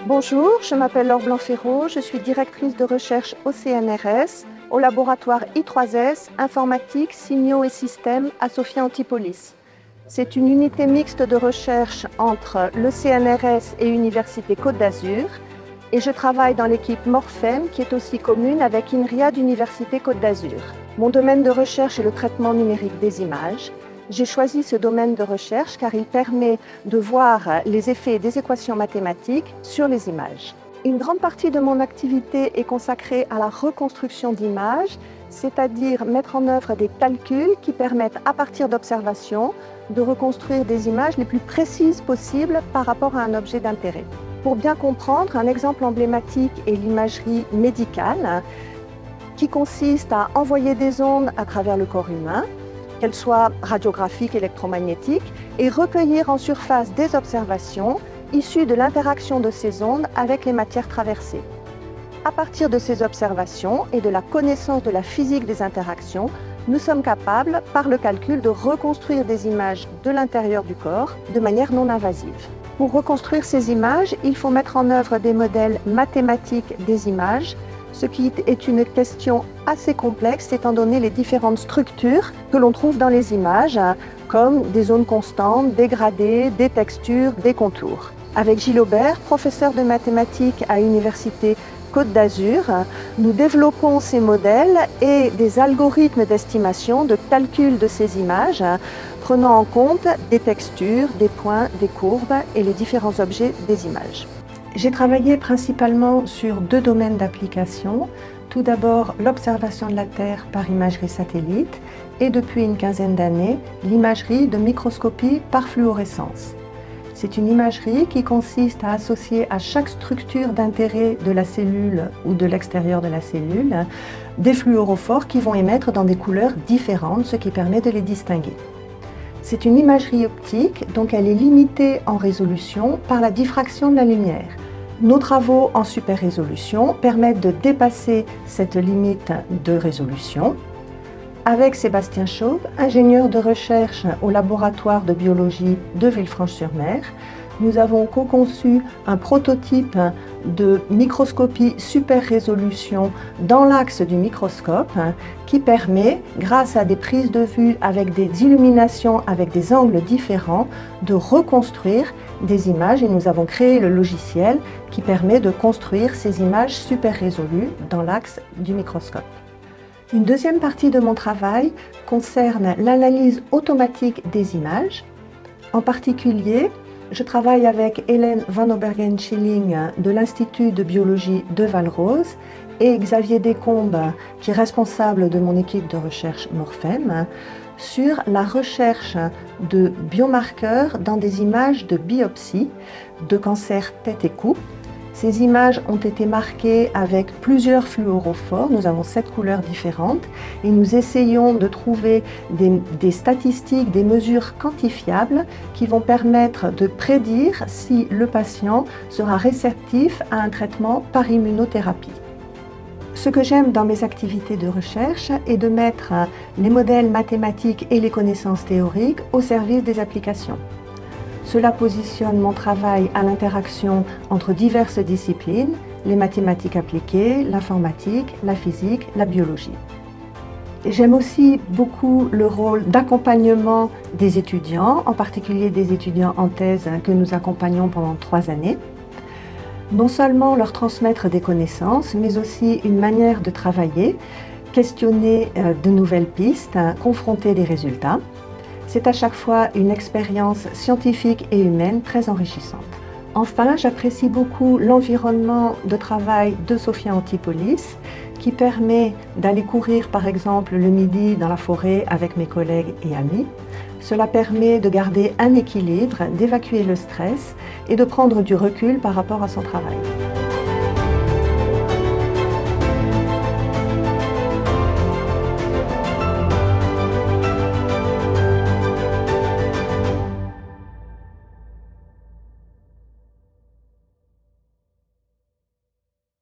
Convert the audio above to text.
Bonjour, je m'appelle Laure Blanc-Ferraud, je suis directrice de recherche au CNRS, au laboratoire I3S, informatique, signaux et systèmes à Sophia Antipolis. C'est une unité mixte de recherche entre le CNRS et Université Côte d'Azur et je travaille dans l'équipe Morphem qui est aussi commune avec INRIAD Université Côte d'Azur. Mon domaine de recherche est le traitement numérique des images. J'ai choisi ce domaine de recherche car il permet de voir les effets des équations mathématiques sur les images. Une grande partie de mon activité est consacrée à la reconstruction d'images, c'est-à-dire mettre en œuvre des calculs qui permettent à partir d'observations de reconstruire des images les plus précises possibles par rapport à un objet d'intérêt. Pour bien comprendre, un exemple emblématique est l'imagerie médicale qui consiste à envoyer des ondes à travers le corps humain, qu'elles soient radiographiques, électromagnétiques, et recueillir en surface des observations issues de l'interaction de ces ondes avec les matières traversées. À partir de ces observations et de la connaissance de la physique des interactions, nous sommes capables, par le calcul, de reconstruire des images de l'intérieur du corps de manière non invasive. Pour reconstruire ces images, il faut mettre en œuvre des modèles mathématiques des images, ce qui est une question assez complexe étant donné les différentes structures que l'on trouve dans les images, comme des zones constantes, des gradés, des textures, des contours. Avec Gilles Aubert, professeur de mathématiques à l'Université Côte d'Azur, nous développons ces modèles et des algorithmes d'estimation, de calcul de ces images, prenant en compte des textures, des points, des courbes et les différents objets des images. J'ai travaillé principalement sur deux domaines d'application. Tout d'abord, l'observation de la Terre par imagerie satellite et depuis une quinzaine d'années, l'imagerie de microscopie par fluorescence. C'est une imagerie qui consiste à associer à chaque structure d'intérêt de la cellule ou de l'extérieur de la cellule des fluorophores qui vont émettre dans des couleurs différentes, ce qui permet de les distinguer. C'est une imagerie optique, donc elle est limitée en résolution par la diffraction de la lumière. Nos travaux en super résolution permettent de dépasser cette limite de résolution. Avec Sébastien Chauve, ingénieur de recherche au laboratoire de biologie de Villefranche-sur-Mer, nous avons co-conçu un prototype de microscopie super résolution dans l'axe du microscope qui permet, grâce à des prises de vue avec des illuminations avec des angles différents, de reconstruire des images et nous avons créé le logiciel qui permet de construire ces images super résolues dans l'axe du microscope. Une deuxième partie de mon travail concerne l'analyse automatique des images. En particulier, je travaille avec Hélène Van Obergen-Schilling de l'Institut de biologie de Valrose et Xavier Descombes, qui est responsable de mon équipe de recherche Morphem, sur la recherche de biomarqueurs dans des images de biopsie de cancer tête et cou. Ces images ont été marquées avec plusieurs fluorophores, nous avons 7 couleurs différentes et nous essayons de trouver des statistiques, des mesures quantifiables qui vont permettre de prédire si le patient sera réceptif à un traitement par immunothérapie. Ce que j'aime dans mes activités de recherche est de mettre les modèles mathématiques et les connaissances théoriques au service des applications. Cela positionne mon travail à l'interaction entre diverses disciplines, les mathématiques appliquées, l'informatique, la physique, la biologie. J'aime aussi beaucoup le rôle d'accompagnement des étudiants, en particulier des étudiants en thèse que nous accompagnons pendant 3 années. Non seulement leur transmettre des connaissances, mais aussi une manière de travailler, questionner de nouvelles pistes, confronter des résultats. C'est à chaque fois une expérience scientifique et humaine très enrichissante. Enfin, j'apprécie beaucoup l'environnement de travail de Sophia Antipolis qui permet d'aller courir par exemple le midi dans la forêt avec mes collègues et amis. Cela permet de garder un équilibre, d'évacuer le stress et de prendre du recul par rapport à son travail.